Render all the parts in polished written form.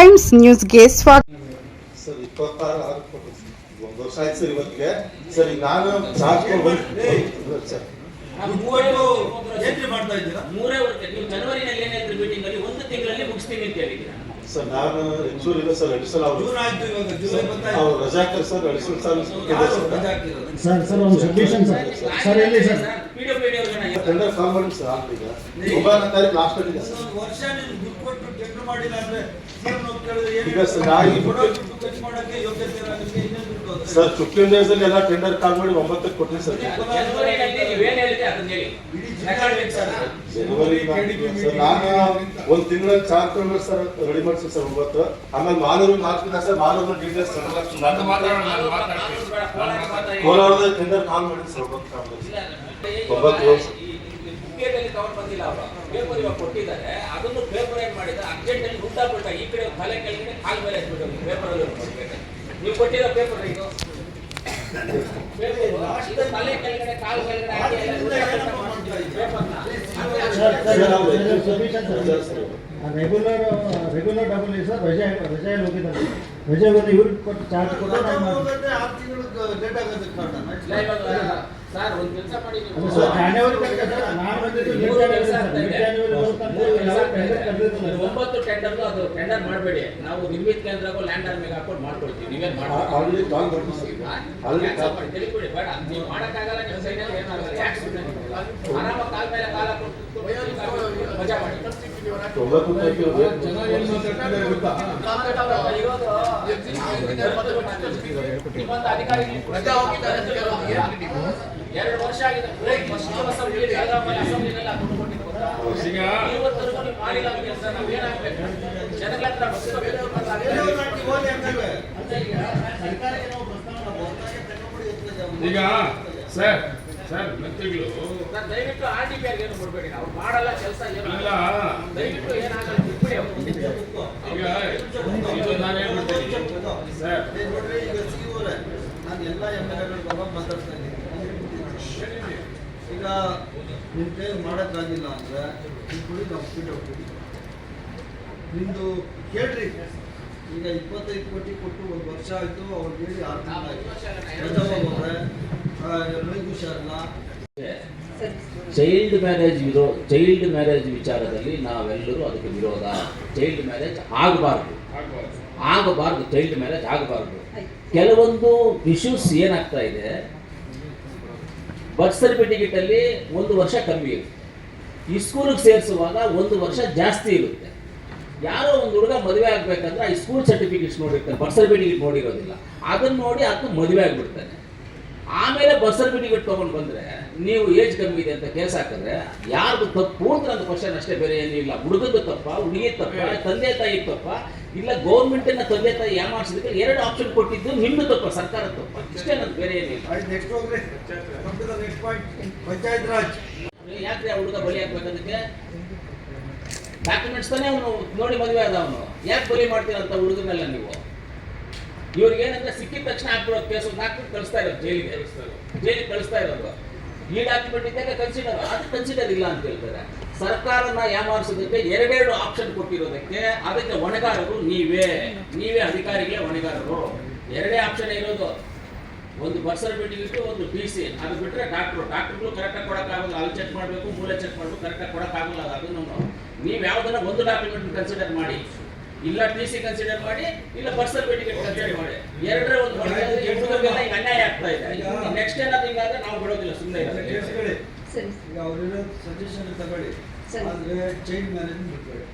Times ನ್ಯೂಸ್ಗೆ ಸ್ವಾಗತ. Sir 26 ಒಂದು ವರ್ಷ ಆಯ್ತು ಸರ್ ಇವತ್ತಿಗೆ. ಸರ್ ಈಗ ನಾನು ಜನವರಿನಲ್ಲಿ ಏನಾದ್ರು ಮೀಟಿಂಗ್ ಅಲ್ಲಿ ಒಂದು ತಿಂಗಳಲ್ಲಿ ಮುಗಿಸ್ತೀನಿ ಅಂತ ಹೇಳಿದ್ದೀರಾ ಸರ್. ನಾನು ಹೆಚ್ಚೂರು ಇಲ್ಲ ಸರ್, ಅಡಿಷನಲ್ ಅವರು ರಜಾ ಹಾಕ್ತಾರೆ ಸರ್, ಅಡಿಷನಲ್ ಸರ್ ಒಂದು ಸಬ್ಮಿಷನ್ ಸರ್ ಎಲ್ಲಿ ಸರ್ ಟೆಂಡರ್ ಕಾಲ್ ಮಾಡಿ ಸರ್. ಈಗ 9ನೇ ತಾರೀಕು ಲಾಸ್ಟ್ ಡೇಟ್ ಇದೆ ಸರ್. ಈಗ ಸರ್ ಸರ್ 15 days ಅಲ್ಲಿ ಎಲ್ಲ ಟೆಂಡರ್ ಕಾಲ್ ಮಾಡಿ 9ಕ್ಕೆ ಕೊಟ್ಟಿನಿ ಸರ್. ಜನವರಿ ಸರ್ ನಾನು ಒಂದು ತಿಂಗಳಲ್ಲಿ 4 ಕಿಲೋಮೀಟರ್ ಸರ್ ರೆಡಿ ಮಾಡ್ತೀನಿ ಸರ್ 9. ಆಮೇಲೆ ಮಾಲೂರು 4 ದಿನ ಸರ್, ಮಾಲೂರು ಡೀಟೇಲ್ಸ್ ಕೋಲಾರದ ಟೆಂಡರ್ ಕಾಲ್ ಮಾಡಿ ಸರ್ 9 ಕವರ್ ಬಂದಿಲ್ಲ. ಅವರು ಪೇಪರ್ ಇವಾಗ ಕೊಟ್ಟಿದ್ದಾರೆ, ಅದನ್ನು ಪೇಪರ್ ಏನ್ ಮಾಡಿದ್ರೆ ಅರ್ಜೆಂಟ್ ಅಲ್ಲಿ ಊಟ ಬಿಟ್ಟ ಈ ಕಡೆ ತಲೆ ಕೆಳಗಡೆ ಕಾಲ್ ಮೇಲೆ ಹಾಕ್ಬಿಟ್ಟು ಪೇಪರ್ ಅಲ್ಲಿ ನೀವು ಕೊಟ್ಟಿರೋ ಪೇಪರ್ ಇದು ತಲೆ ಕೆಳಗಡೆ ಕಾಲ್ ಕೆಳಗಡೆ ರೆಗ್ಯುಲರ್ ಡಬಲ್ ಇದೆ ಸರ್. ರಜೆಯಲ್ಲಿ ಹೋಗಿದ್ದಾರೆ, ರಜೆ ಬಂದು ಇವ್ರಿಗೆ ಕೊಟ್ಟು ಚಾರ್ಜ್ ಕೊಟ್ಟು ಸರ್ ಒಂದು ಕೆಲಸ ಮಾಡಿ, ಜಾನ್ವರಿ ತನಕ ಸರ್. ನಾನು ಬಂದಿದ್ದು ಒಂಬತ್ತು ಟೆಂಡರ್ ಅದು ಟೆಂಡರ್ ಮಾಡಬೇಡಿ. ನಾವು ನಿರ್ಮಿತ ಕೇಂದ್ರಕ್ಕೂ ಲ್ಯಾಂಡ್ ಆರ್ಮಿಗೆ ಹಾಕೊಂಡು ಮಾಡ್ಕೊಡ್ತೀವಿ. ನೀವೇನು ಆಲ್ರೆಡಿ ಕಾಲ್ ಮಾಡ್ತೀವಿ ತಿಳಿಕೊಡಿ ಬೇಡ, ನೀವು ಮಾಡೋಕ್ಕಾಗಲ್ಲ. ನಿಮ್ಮ ಸೈಡಲ್ಲಿ ಏನಾಗಲ್ಲ, ಆರಾಮ ಕಾಲ ಮೇಲೆ ಕಾಲ ಕೊಟ್ಟು ಮಜಾ ಮಾಡಿ. ಅಧಿಕಾರಿ 2 ವರ್ಷ ಆಗಿದೆ. ಈಗ ಸರ್ ಮಂತ್ರಿಗಳು ದಯವಿಟ್ಟು RDPR ಏನು ಕೊಡಬೇಡಿ, ನಾವು ಮಾಡಲ್ಲ ಕೆಲಸ ಅಲ್ಲ. ದಯವಿಟ್ಟು ಏನಾಗಲ್ಲ ಈಗ ಇದು ನಾನು ಹೇಳ್ಬಿಡ್ತೀನಿ ಸರ್. ನಾನು ಎಲ್ಲ MLAಗಳು ಮಾತಾಡ್ತಾ ಇದ್ದೀನಿ. ಈಗ ನಿಮ್ಮ ಕೈ ಮಾಡೋಕ್ಕಾಗಿಲ್ಲ ಅಂದರೆ ನಿಮ್ಮ ಕುಡಿ ನಾವು ಸ್ಪೀಡ್ ಹೋಗ್ತೀವಿ. ನಿಮ್ಮದು ಕೇಳ್ರಿ. ಈಗ 25 ಕೋಟಿ ಕೊಟ್ಟು 1 ವರ್ಷ ಆಯಿತು, ಅವ್ರು ಹೇಳಿ 6 ತಿಂಗಳಾಯಿತು. ರೈತ ಹುಷಾರಲ್ಲ. ಚೈಲ್ಡ್ ಮ್ಯಾರೇಜ್ ವಿಚಾರದಲ್ಲಿ ನಾವೆಲ್ಲರೂ ಅದಕ್ಕೆ ವಿರೋಧ. ಚೈಲ್ಡ್ ಮ್ಯಾರೇಜ್ ಆಗಬಾರ್ದು. ಚೈಲ್ಡ್ ಮ್ಯಾರೇಜ್ ಆಗಬಾರ್ದು. ಕೆಲವೊಂದು ಇಶ್ಯೂಸ್ ಏನಾಗ್ತಾ ಇದೆ, ಬರ್ತ್ ಸರ್ಟಿಫಿಕೇಟ್ ಅಲ್ಲಿ 1 ವರ್ಷ ಕಮ್ಮಿ ಇರುತ್ತೆ, ಈ ಸ್ಕೂಲಿಗೆ ಸೇರಿಸುವಾಗ 1 ವರ್ಷ ಜಾಸ್ತಿ ಇರುತ್ತೆ. ಯಾರೋ ಒಂದು ಹುಡುಗ ಮದುವೆ ಆಗ್ಬೇಕಂದ್ರೆ ಈ ಸ್ಕೂಲ್ ಸರ್ಟಿಫಿಕೇಟ್ಸ್ ನೋಡಿರ್ತಾನೆ, ಬರ್ತ್ ಸರ್ಟಿಫಿಕೇಟ್ ನೋಡಿರೋದಿಲ್ಲ. ಅದನ್ನ ನೋಡಿ ಅದು ಮದುವೆ ಆಗ್ಬಿಡ್ತಾನೆ. ಆಮೇಲೆ ಬರ್ತ್ ಸರ್ಟಿಫಿಕೇಟ್ ತೊಗೊಂಡು ಬಂದರೆ ನೀವು ಏಜ್ ಕಮ್ಮಿ ಇದೆ ಅಂತ ಕೇಸ್ ಹಾಕಿದ್ರೆ ಯಾರ್ದು ತಪ್ಪು ಅಂತ ಒಂದು ಕ್ವಶನ್ ಅಷ್ಟೇ, ಬೇರೆ ಏನಿಲ್ಲ. ಹುಡುಗದ್ದು ತಪ್ಪ, ಹುಡುಗಿ ತಪ್ಪ, ತಂದೆ ತಾಯಿ ತಪ್ಪ, ಇಲ್ಲ ಗೌರ್ಮೆಂಟಿನ ತಂದೆ ತಾಯಿ ಯಾಮಾರಿಸೋದಕ್ಕೆ 2 ಆಪ್ಷನ್ ಕೊಟ್ಟಿದ್ದು ನಿಮ್ಮದು ತಪ್ಪ, ಸರ್ಕಾರ ತಪ್ಪ, ಇಷ್ಟೇ. ನಂದು ಬೇರೆ ಏನಿಲ್ಲ. Next point panchayat Raj. ಯಾಕೆ ಆ ಹುಡುಗ ಬಲಿ ಹಾಕ್ಬೇಕದಕ್ಕೆ? ಡಾಕ್ಯುಮೆಂಟ್ಸ್ ತಾನೇ ಅವನು ನೋಡಿ ಮದುವೆ ಆದ. ಅವನು ಯಾಕೆ ಬಲಿ ಮಾಡ್ತೀರಂತ ಹುಡುಗನೆಲ್ಲ ನೀವು? ಇವ್ರಿಗೆ ಏನಂದ್ರೆ ಸಿಕ್ಕಿದ ತಕ್ಷಣ ಹಾಕ್ಬಿಡೋದು, ಕೇಸ್ ಹಾಕ್ಬಿಟ್ಟು ಕಳಿಸ್ತಾ ಇರೋದು ಜೈಲಿಗೆ ಕಳಿಸ್ತಾ ಇರೋದು. ಈ ಡಾಕ್ಯುಮೆಂಟ್ ಇದ್ದಾಗ ಕನ್ಸಿಡರ್ ಇಲ್ಲ ಅಂತ ಹೇಳ್ತಾರೆ. ಸರ್ಕಾರನ ಯಾಮಾರಿಸೋದಕ್ಕೆ 2 ಆಪ್ಷನ್ ಕೊಟ್ಟಿರೋದಕ್ಕೆ ಅದಕ್ಕೆ ಹೊಣೆಗಾರರು ನೀವೇ ಅಧಿಕಾರಿಗಳೇ ಹೊಣೆಗಾರರು. 2 ಆಪ್ಷನ್ ಇರೋದು, ಒಂದು ಬರ್ತ್ ಸರ್ಟಿಫಿಕೇಟ್, ಒಂದು PC. ಅದು ಬಿಟ್ಟರೆ ಡಾಕ್ಟರ್ಗಳು ಕರೆಕ್ಟಾಗಿ ಕೊಡೋಕ್ಕಾಗಲ್ಲ. ಅಲ್ಲಿ ಚೆಕ್ ಮಾಡಬೇಕು, ಮೂಲೆ ಚೆಕ್ ಮಾಡಬೇಕು, ಕರೆಕ್ಟಾಗಿ ಕೊಡೋಕ್ಕಾಗಲ್ಲ. ಅದು ನೀವು ಯಾವುದನ್ನ ಒಂದು ಡಾಕ್ಯುಮೆಂಟ್ ಕನ್ಸಿಡರ್ ಮಾಡಿ, ಇಲ್ಲ TC ಕನ್ಸಿಡರ್ ಮಾಡಿ, ಇಲ್ಲ ಬರ್ತ್ ಸರ್ಟಿಫಿಕೇಟ್ ಕನ್ಸಿಡರ್ ಮಾಡಿ. 2ರ ಒಂದು ಹುಡುಗರಿಗೆಲ್ಲ ಈಗ ಅನ್ಯಾಯ ಆಗ್ತಾ ಇದೆ. ನೆಕ್ಸ್ಟ್ ಏನಾದ್ರು ಹಿಂಗಾದ್ರೆ ನಾವು ಬಿಡೋದಿಲ್ಲ, ಸುಮ್ಮನೆ ಈಗ ಅವರಿರೋ ಸಜೆಷನ್ ತಗೊಳ್ಳಿ. ಆದರೆ ಚೈಲ್ಡ್ ಮ್ಯಾರೇಜ್ ಬಿಟ್ಬೇಡಿ.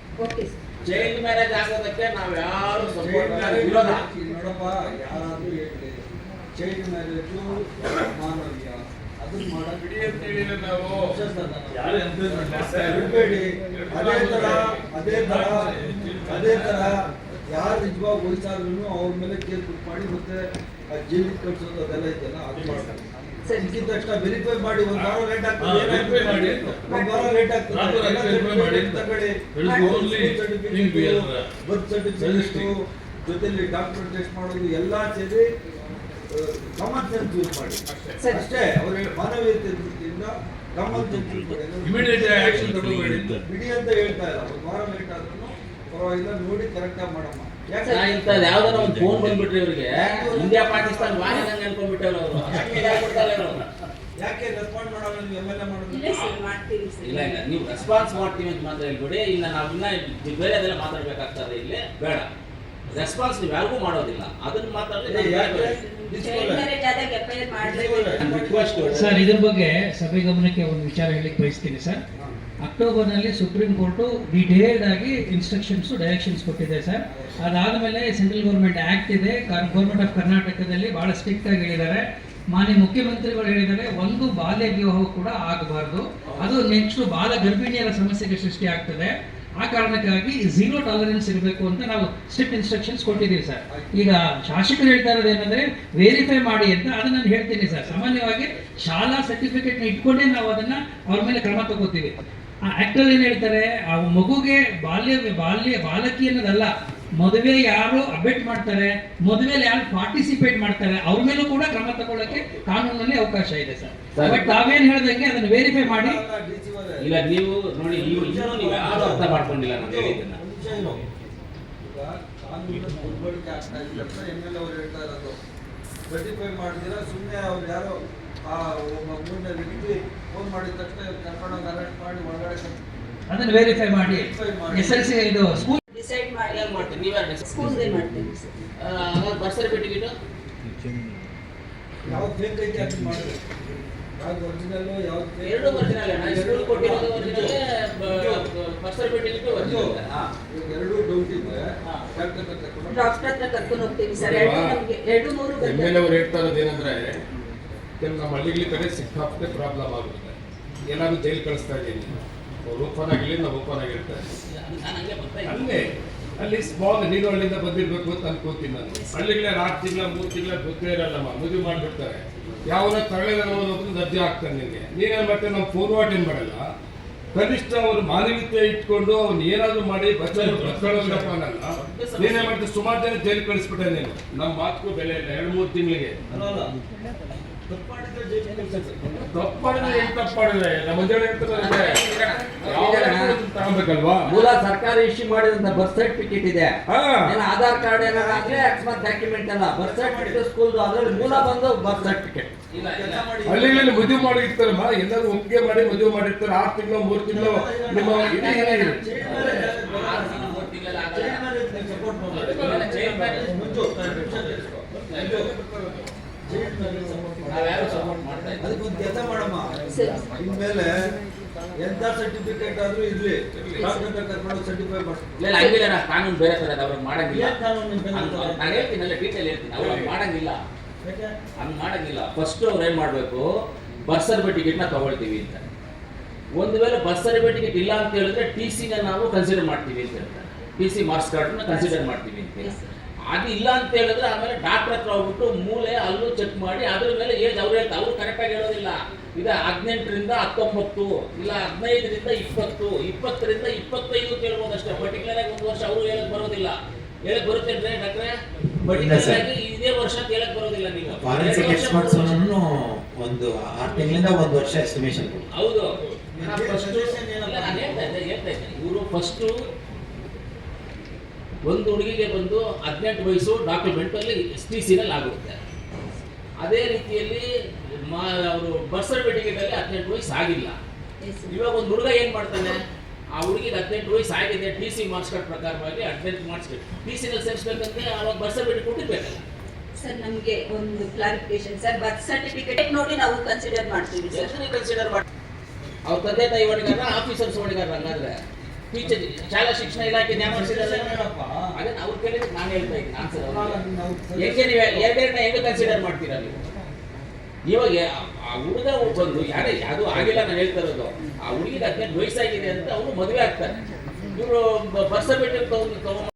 ಚೈಲ್ಡ್ ಮ್ಯಾರೇಜ್ ಆಗೋದಕ್ಕೆ ನಾವು ಯಾರು ನೋಡಪ್ಪ, ಯಾರಾದ್ರೂ ಹೇಳಿ ಚೈಲ್ಡ್ ಮ್ಯಾರೇಜು ಮಾನವೀಯ, ಅದನ್ನ ಮಾಡಬೇಡಿ ಅಂತ ಹೇಳಿದ್ರೆ ನಾವು ಬಿಡಬೇಡಿ. ಅದೇ ತರ ಯಾರು ನಿಜವಾಗ ವಯಸ್ಸಾದ್ರೂ ಅವ್ರ ಮೇಲೆ ಕೇಸ್ ಬುಕ್ ಮಾಡಿ ಮತ್ತೆ ಜೈಲಿಗೆ ಕಳ್ಸೋದು ಅದೆಲ್ಲ ಇದೆಯಲ್ಲ, ಅದು ಮಾಡ್ತಾರೆ. ಸಿಕ್ಕಿದ ತಕ್ಷಣ ವೆರಿಫೈ ಮಾಡಿ 1 ವಾರ ಲೇಟ್ ಆಗ್ತದೆ, ಬರ್ತ್ ಸರ್ಟಿಫಿಕೇಟ್ ಜೊತೆಲಿ ಡಾಕ್ಟರ್ ಟೆಸ್ಟ್ ಮಾಡೋದು ಎಲ್ಲ ಸೇರಿ ಕಾಮನ್ ಸೆನ್ಸ್ ಯೂಸ್ ಮಾಡಿ ಅಷ್ಟೇ. ಅವ್ರ ಮಾನವೀಯತೆ ದೃಷ್ಟಿಯಿಂದ ಕಾಮನ್ ಸೆನ್ಸ್ ಯೂಸ್ ಮಾಡಿ. ಇಮಿಡಿಯೇಟ್ ಆಕ್ಷನ್ ತಗೊಳ್ಬೇಡಿ ಬಿಡಿ ಅಂತ ಹೇಳ್ತಾ ಇಲ್ಲ. 1 ವಾರ ಲೇಟ್ ಆದ್ರೂ ಪರವಾಗಿಲ್ಲ, ನೋಡಿ ಕರೆಕ್ಟಾಗಿ ಮಾಡಮ್ಮ. ಇಂಥದ್ದು ಯಾವ್ದಾರ ಒಂದು ಫೋನ್ ಬಂದ್ಬಿಟ್ರೆ ಇವ್ರಿಗೆ ಇಂಡಿಯಾ ಪಾಕಿಸ್ತಾನ ವಾಹಿನಿ ಅನ್ಕೊಂಡ್ಬಿಟ್ಟವ್ರು ಅವರು ಯಾಕೆ ರೆಸ್ಪಾಂಡ್ ಮಾಡೋಲ್ಲ ನೀವು ಎಮ್ ಎಲ್ ಎ ಇಲ್ಲ ಸರ್, ಮಾಡ್ತೀವಿ ಸರ್. ಇಲ್ಲ ಇಲ್ಲ ನೀವು ರೆಸ್ಪಾನ್ಸ್ ಮಾಡ್ತೀವಿ ಅಂತ ಮಾತ್ರ ಹೇಳ್ಬಿಡಿ. ಇಲ್ಲ ನಾವು ಇನ್ನ ಬೇರೆದೆಲ್ಲ ಮಾತಾಡ್ಬೇಕಾಗ್ತದೆ ಇಲ್ಲಿ ಬೇಡ. ರೆಸ್ಪಾನ್ಸ್ ನೀವು ಯಾರಿಗೂ ಮಾಡೋದಿಲ್ಲ, ಅದನ್ನ ಮಾತಾಡಿದ್ರೆ ಚೈಲ್ಡ್ ಮ್ಯಾರೇಜ್ ಆದಾಗ FIR ಮಾಡ್ಬೇಕು. ರಿಕ್ವೆಸ್ಟ್ ಸರ್, ಇದ್ರ ಬಗ್ಗೆ ಸಭೆ ಗಮನಕ್ಕೆ ಒಂದು ವಿಚಾರ ಹೇಳಿಕ್ಕೆ ಬಯಸ್ತೀನಿ ಸರ್. ಅಕ್ಟೋಬರ್ನಲ್ಲಿ ಸುಪ್ರೀಂ ಕೋರ್ಟು ಡಿಟೇಲ್ಡ್ ಆಗಿ ಇನ್ಸ್ಟ್ರಕ್ಷನ್ಸ್ ಡೈರೆಕ್ಷನ್ಸ್ ಕೊಟ್ಟಿದೆ ಸರ್. ಅದಾದಮೇಲೆ ಸೆಂಟ್ರಲ್ ಗೌರ್ಮೆಂಟ್ ಆ್ಯಕ್ಟ್ ಇದೆ, ಗೌರ್ಮೆಂಟ್ ಆಫ್ ಕರ್ನಾಟಕದಲ್ಲಿ ಭಾಳ ಸ್ಟ್ರಿಕ್ಟ್ ಆಗಿ ಹೇಳಿದ್ದಾರೆ. ಮಾನ್ಯ ಮುಖ್ಯಮಂತ್ರಿಗಳು ಹೇಳಿದ್ದಾರೆ, ಒಂದು ಬಾಲ್ಯ ವಿವಾಹ ಕೂಡ ಆಗಬಾರ್ದು, ಅದು ನೆಕ್ಸ್ಟ್ ಬಾಲ ಗರ್ಭಿಣಿಯರ ಸಮಸ್ಯೆಗೆ ಸೃಷ್ಟಿ ಆಗ್ತದೆ. ಆ ಕಾರಣಕ್ಕಾಗಿ 0 ಟಾಲರೆನ್ಸ್ ಇರಬೇಕು ಅಂತ ನಾವು ಸ್ಟ್ರಿಕ್ಟ್ ಇನ್ಸ್ಟ್ರಕ್ಷನ್ಸ್ ಕೊಟ್ಟಿದ್ದೀವಿ ಸರ್. ಈಗ ಶಾಸಕರು ಹೇಳ್ತಾ ಇರೋದು ಏನಂದ್ರೆ ವೆರಿಫೈ ಮಾಡಿ ಅಂತ, ಅದನ್ನ ನಾನು ಹೇಳ್ತೀನಿ ಸರ್. ಸಾಮಾನ್ಯವಾಗಿ ಶಾಲಾ ಸರ್ಟಿಫಿಕೇಟ್ನ ಇಟ್ಕೊಂಡೇ ನಾವು ಅದನ್ನ ಅವ್ರ ಮೇಲೆ ಕ್ರಮ ತಗೋತೀವಿ. ಆ ಆಕ್ಟಲ್ಲಿ ಏನು ಹೇಳ್ತಾರೆ, ಆ ಮಗುಗೆ ಬಾಲಕಿ ಅನ್ನೋದಲ್ಲ, ಮದುವೆ ಯಾರು ಅಬೆಟ್ ಮಾಡ್ತಾರೆ, ಮದುವೆಯಲ್ಲಿ ಯಾರು ಪಾರ್ಟಿಸಿಪೇಟ್ ಮಾಡ್ತಾರೆ, ಅವ್ರ ಮೇಲೂ ಕೂಡ ಕ್ರಮ ತಗೊಳ್ಳಕ್ಕೆ ಕಾನೂನಲ್ಲಿ ಅವಕಾಶ ಇದೆ ಸರ್. ಬಟ್ ತಾವೇನು ಹೇಳ್ದಂಗೆ ಅದನ್ನ ವೆರಿಫೈ ಮಾಡಿ. ಇಲ್ಲ ನೀವು ನೋಡಿ, ನೀವು ಯಾರು ಅರ್ಥ ಮಾಡ್ಕೊಂಡಿಲ್ಲ ನಾನು ಹೇಳಿದ್ದನ್ನ. ಈಗ ಕಾನೂನು ದುರ್ಬಳಕೆ ಆಗ್ತಾ ಇದೆ ಅಂತ MLA ಅವರು ಹೇಳ್ತಾ ಇರೋದು. ಸರ್ಟಿಫೈ ಮಾಡಿದಿರ ಸುಮ್ಮನೆ ಅವ್ರು ಯಾರೋ ಒಬ್ಬ ಮೂರನೇ ವ್ಯಕ್ತಿ ಫೋನ್ ಮಾಡಿದ ತಕ್ಷಣ ಕರ್ಕೊಂಡೋಗಿ ಅರೆಸ್ಟ್ ಮಾಡಿ ಒಳಗಡೆ ಅದನ್ನ ವೆರಿಫೈ ಮಾಡಿ. SLC ಇದು ಸ್ಕೂಲ್ ಡಿಸೈಡ್ ಮಾಡಿ ಏನ್ ಮಾಡ್ತೀರಿ ನೀವೇ? ಸ್ಕೂಲ್ದಲ್ಲಿ ಮಾಡ್ತೀವಿ ಸರ್. ಬರ್ತ್ ಸರ್ಟಿಫಿಕೇಟ್ ಯಾವ್ದು ಫೇಕ್ ಐತೆ ಅದನ್ನ ಮಾಡಬೇಕು. ಯಾವ್ದು ಒರಿಜಿನಲ್ ಯಾವ್ದು fake? ಎರಡು ಒರಿಜಿನಲ್ ಸ್ಕೂಲ್ ಕೊಟ್ಟಿರೋದು ಒರಿಜಿನಲ್, ಬರ್ತ್ ಸರ್ಟಿಫಿಕೇಟ್ ಒರಿಜಿನಲ್. ಇವಾಗ ಎರಡೂ ಡೌಟ್ ಇದೆ. ಹಾ. ಡಾಕ್ಟರ್ ಹತ್ರ ಕರ್ಕೊಂಡು ಡಾಕ್ಟರ್ ಹತ್ರ ಕರ್ಕೊಂಡು ಹೋಗ್ತೀವಿ ಸರ್. ನಮಗೆ 2-3 MLA ಅವ್ರು ಹೇಳ್ತಾ ಇರೋದು ಏನಂದ್ರೆ, ಕೆಲವು ನಮ್ಮ ಹಳ್ಳಿಗಳ ಕಡೆ ಸಿಕ್ಕಾಪಟ್ಟೆ ಪ್ರಾಬ್ಲಮ್ ಆಗುತ್ತೆ. ಏನಾದ್ರು ಜೈಲು ಕಳಿಸ್ತಾ ಇದ್ದೀನಿ, ಅವ್ರು ಓಪನ್ ಆಗಿಲ್ಲ, ನಾವು ಓಪನ್ ಆಗಿರ್ತಾರೆ. ನಾನು ಹಂಗೆ ಬರ್ತಾ ಇದ್ದೀನಿ. ಅಲ್ಲೇ ಅಲ್ಲಿ ಸ್ಮಾಲ್ ನೀನು ಹಳ್ಳಿಯಿಂದ ಬಂದಿರ್ಬೇಕು ಅಂತ ಅನ್ಕೋತೀನಿ ನಾನು. ಹಳ್ಳಿಗಳೇ 6 ತಿಂಗಳ 3 ತಿಂಗಳ ಗೊತ್ತೇ ಇರಲ್ಲಮ್ಮ, ಮದುವೆ ಮಾಡಿಬಿಡ್ತಾರೆ. ಯಾವನ ತಗೊಳ್ಳಿದ ಒಬ್ಬರು ಅರ್ಜಿ ಆಗ್ತಾನೆ ನಿನಗೆ. ನೀನೇನು ಮಾಡ್ತಾರೆ, ನಾವು ಫಾರ್ವರ್ಡ್ ಏನು ಮಾಡಲ್ಲ, ಕನಿಷ್ಠ ಅವರು ಮಾನವೀಯತೆ ಇಟ್ಕೊಂಡು ಅವ್ನು ಏನಾದ್ರು ಮಾಡಿ ಬಚ್ಕೊಳ್ಳೋದಪ್ಪ ಅನ್ನಲ್ಲ. ನೀನೇ ಮಾಡ್ತೀವಿ, ಸುಮಾರು ಜನ ಜೈಲು ಕಳಿಸ್ಬಿಟ್ಟೆ ನೀನು. ನಮ್ಮ ಮಾತಕ್ಕೂ ಬೆಲೆ ಇಲ್ಲ. 2-3 ತಿಂಗಳಿಗೆ ಅಲ್ಲ ತಪ್ಪು ಮಾಡಿದ್ರೆ ಜೈಲಿಗೆ ಕಳ್ಸಕ್ಕೆ. ತಪ್ಪು ಮಾಡಿದ್ರೆ ಏನು ತಪ್ಪು ಮಾಡಿದ್ರೆ ನಮ್ಮ ಮಂಜಾಳೆ ಹೇಳ್ತಾರೆ ತಗೊಬೇಕಲ್ವಾ. ಮೂಲ ಸರ್ಕಾರ ಇಶ್ಯೂ ಮಾಡಿದಂತ ಬರ್ತ್ ಸರ್ಟಿಫಿಕೇಟ್ ಇದೆ. ಹಾ. ಏನ ಆಧಾರ್ ಕಾರ್ಡ್ ಏನಾರ ಆದ್ರೆ ಅಕಸ್ಮಾತ್ ಡಾಕ್ಯುಮೆಂಟ್ ಅಲ್ಲ, ಬರ್ತ್ ಸರ್ಟಿಫಿಕೇಟ್ ಸ್ಕೂಲ್ ಅದ್ರಲ್ಲಿ ಮೂಲ ಬಂದು ಬರ್ತ್ ಸರ್ಟಿಫಿಕೇಟ್. ಇಲ್ಲ ಇಲ್ಲ ಹಳ್ಳಿಗಳಲ್ಲಿ ಮದುವೆ ಮಾಡಿರ್ತಾರಮ್ಮ, ಎಲ್ಲರೂ ಒಪ್ಪಿಗೆ ಮಾಡಿ ಮದುವೆ ಮಾಡಿರ್ತಾರೆ. 6 ತಿಂಗಳು 3 ತಿಂಗಳು ನಿಮ್ಮ ಇಡೀ ಏನಾಗಿದೆ. ಚೈಲ್ಡ್ ಮ್ಯಾರೇಜ್ ನೀವು ಸಪೋರ್ಟ್ ಮಾಡಬೇಕು. ಚೈಲ್ಡ್ ಮ್ಯಾರೇಜ್ ಮುಂಚೆ ಚೈಲ್ಡ್ ಮ್ಯಾರೇಜ್ ಸಪೋರ್ಟ್ ನಾವ್ಯಾರು ಸಪೋರ್ಟ್ ಮಾಡ್ತಾ ಇದ್ದೀವಿ. ಅದಕ್ಕೊಂದು ಕೆಲಸ ಮಾಡಮ್ಮ. ಸರಿ. ಇನ್ಮೇಲೆ ಎಂತ ಸರ್ಟಿಫಿಕೇಟ್ ಆದ್ರೂ ಇರ್ಲಿ, ಡಾಕ್ಟರ್ ಕರ್ಕೊಂಡು ಸರ್ಟಿಫೈ ಮಾಡ್ತೀವಿ. ಇಲ್ಲ ಹಂಗಿಲ್ಲ, ನಾ ಕಾನೂನು ಬೇರೆ ತರ ಅವ್ರಿಗೆ ಮಾಡಂಗಿಲ್ಲ. ಏನ್ ಕಾನೂನು ನಿಮ್ ಕೈಲಿ ಇದೆ? ನಾನು ಹೇಳ್ತೀನಿ, ಅಲ್ಲ ಡೀಟೇಲ್ ಹೇಳ್ತೀನಿ. ಅವ್ರು ಮಾಡಂಗಿಲ್ಲ, ಯಾಕೆ? ಹಂಗ್ ಮಾಡಂಗಿಲ್ಲ. ಫಸ್ಟ್ ಅವ್ರು ಏನ್ ಮಾಡ್ಬೇಕು, ಬರ್ತ್ ಸರ್ಟಿಫಿಕೇಟ್ ನ ತಗೊಳ್ತೀವಿ ಅಂತ. ಒಂದು ವೇಳೆ ಬರ್ತ್ ಸರ್ಟಿಫಿಕೇಟ್ ಇಲ್ಲ ಅಂತ ಹೇಳಿದ್ರೆ TC ನ ನಾವು ಕನ್ಸಿಡರ್ ಮಾಡ್ತೀವಿ ಅಂತ ಹೇಳ್ತಾರೆ. TC ಮಾರ್ಕ್ಸ್ ಕಾರ್ಡ್ ನ ಕನ್ಸಿಡರ್ ಮಾಡ್ತೀವಿ ಅಂತ. ಅದು ಇಲ್ಲ ಅಂತ ಹೇಳಿದ್ರೆ ಆಮೇಲೆ ಡಾಕ್ಟರ್ ಹತ್ರ ಹೋಗ್ಬಿಟ್ಟು ಮೂಲೆ ಅಲ್ಲೂ ಚೆಕ್ ಮಾಡಿ ಅದ್ರ ಮೇಲೆ ಏಜ್ ಅವ್ರು ಹೇಳ್ತಾರೆ. ಅವ್ರು ಕರೆಕ್ಟ್ ಆಗಿ ಹೇಳೋದಿಲ್ಲ. ಇದು 18ರಿಂದ 19, ಇಲ್ಲ 15ರಿಂದ 20, 20ರಿಂದ 25 ಕೇಳ್ಬೋದು ಅಷ್ಟೇ. ಪರ್ಟಿಕ್ಯುಲರ್ ಆಗಿ 1 ವರ್ಷ ಅವರು ಹೇಳಕ್ ಬರೋದಿಲ್ಲ. ಹೇಳಕ್ ಬರುತ್ತೇನ್ರಿ ಡಾಕ್ಟ್ರೆ? ಪರ್ಟಿಕ್ಯುಲರ್ ಆಗಿ ಇದೇ ವರ್ಷ ಅಂತ ಹೇಳಕ್ ಬರೋದಿಲ್ಲ. ನೀವು ಫಾರೆನ್ಸಿಕ್ ಎಕ್ಸ್ಪರ್ಟ್ಸ್ ಒಂದು 6 ತಿಂಗಳಿಂದ 1 ವರ್ಷ ಎಸ್ಟಿಮೇಷನ್. ಹೌದು. Suggestion ಏನಪ್ಪ? ನಾನು ಹೇಳ್ತಾ ಇದ್ದೀನಿ. ಇವರು ಫಸ್ಟ್ ಒಂದು ಹುಡುಗಿಗೆ ಬಂದು 18 ವಯಸ್ಸು ಡಾಕ್ಯುಮೆಂಟ್ ಅಲ್ಲಿ STC ನಲ್ಲಿ ಆಗುತ್ತೆ. ಅದೇ ರೀತಿಯಲ್ಲಿ ಅವರು ಬರ್ತ್ ಸರ್ಟಿಫಿಕೇಟ್ ಅಲ್ಲಿ 18 ವಯಸ್ಸು ಆಗಿಲ್ಲ. ಇವಾಗ ಒಂದು ಹುಡುಗ ಏನ್ ಮಾಡ್ತಾನೆ, ಆ ಹುಡುಗಿಗೆ 18 ವಯಸ್ಸು ಆಗಿದೆ, TC ಮಾರ್ಕ್ಸ್ ಕಾರ್ಡ್ ಪ್ರಕಾರವಾಗಿ 18 ಮಾರ್ಕ್ಸ್ ಕಾರ್ಡ್ TC ನಲ್ಲಿ ಸೇರಿಸಬೇಕಂದ್ರೆ ಅವಾಗ ಬರ್ತ್ ಸರ್ಟಿಫಿಕೇಟ್ ಕೊಟ್ಟಿರ್ಬೇಕಲ್ಲ. ಸರ್ ನಮಗೆ ಒಂದು ಕ್ಲಾರಿಫಿಕೇಶನ್ ಸರ್. ಬರ್ತ್ ಸರ್ಟಿಫಿಕೇಟ್ ನೋಡಿ ನಾವು ಕನ್ಸಿಡರ್ ಮಾಡ್ತೀವಿ ಸರ್. ಎಷ್ಟು ಕನ್ಸಿಡರ್ ಮಾಡಿ ಅವ್ರ ತಂದೆ ತಾಯಿ ಹೊಣೆಗಾರ, ಆಫೀಸರ್ಸ್ ಹೊಣೆಗಾರ. ಹಂಗಾದ್ರೆ ಟೀಚರ್ ಶಾಲಾ ಶಿಕ್ಷಣ ಇಲಾಖೆ ಏನಪ್ಪ? ಅದನ್ನ ಅವ್ರು ಕೇಳಿದ್ರೆ ನಾನು ಹೇಳ್ತಾ ಇದ್ದೀನಿ ಆನ್ಸರ್. ನಾವು ಹೆಂಗೆ ನೀವು ಎರಡೆರಡನ್ನ ಹೆಂಗೆ ಕನ್ಸಿಡರ್ ಮಾಡ್ತೀರಾ ನೀವು? ಇವಾಗ ಆ ಹುಡುಗ ಬಂದು ಯಾವುದು ಆಗಿಲ್ಲ, ನಾನು ಹೇಳ್ತಾ ಇರೋದು ಆ ಹುಡುಗಿಗೆ 18 ವಯಸ್ಸಾಗಿದೆ ಅಂತ ಅವನು ಮದುವೆ ಆಗ್ತಾನೆ. ಇವರು ಬರ್ತ್ ಸರ್ಟಿಫಿಕೇಟ್ ತಗೊಂಡು